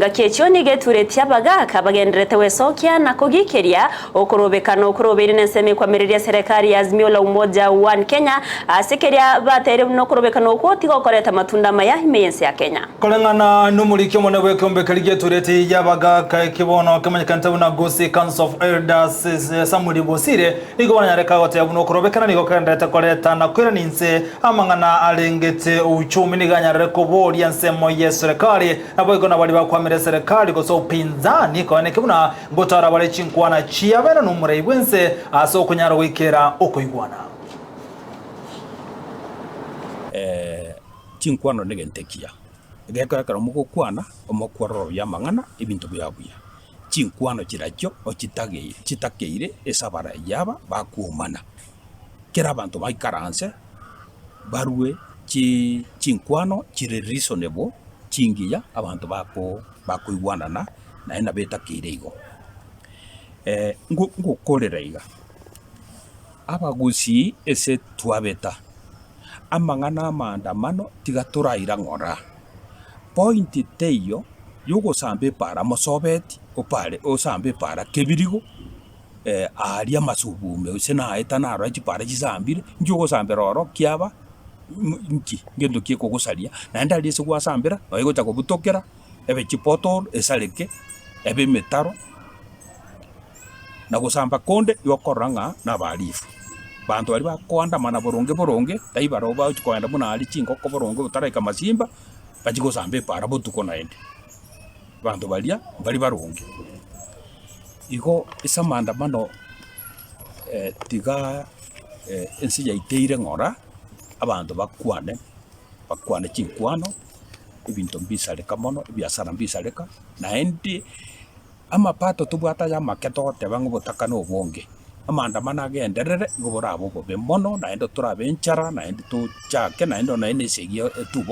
Gakiechoni geturetia bagaka bagenderete wesokia na kugikiria okurobekano kuroberi nenseme kwa miriria serikali ya Azimio la Umoja One Kenya asikeria batere no kurobekano kwoti gokoreta matunda maya himeyense ya Kenya kolengana numurikyo mone wekombe kalige tureti yabagaka kibono kamanyakanta na Gosi Council of Elders Samuel Bosire igobana yareka gote yabuno kurobekana nigo kandeta koreta na kwira ninse amangana alengete uchumi niganyarere kuboria nsemo ya serikali nabo igona bali bakwa serikali ko so pinzani ko ne kibuna ngotara bale chinkwana chiabera numure ibwense aso kunyara wikera okoigwana chinkwano negentekia egeka kara mukokwana omokwaroro ya mangana ibintu byabuya chinkwano kiracyo chitakeire esabara yaba bakuumana kera abantu baikaranse barwe chinkwano kire reasonable chingiya abantu bakuigwanana na ena beta kireigo ngukorera iga abagusi ese twabeta amangana amandamano tigaturaira ngora point teyo yugo sambe para mosobeti opare osambe para kebirigo aria masubume usena etana araji para jizambire njugo sambe roro kiaba nki ngendo kieko gusaria na ndali ese gwasambira oigo tako butokera ebe chipoto esaleke ebe metaro na gusamba konde yokoranga na balifu bantu bali bakwanda mana boronge taibaro ba kwenda muna ali chingo ko boronge utareka masimba bachigo sambe para butuko naende bantu balia bali baronge iko isa mandamano tiga ensi ya iteire ngora abantu bakwane chinkwano ibintu mbisaleka mono biasara mbisaleka naende amapato tubwata ya maketo tebango botakano obonge amandamana agenderere igobora abo bobe mono naende turabenchara naende tuchake naende naende segio tubo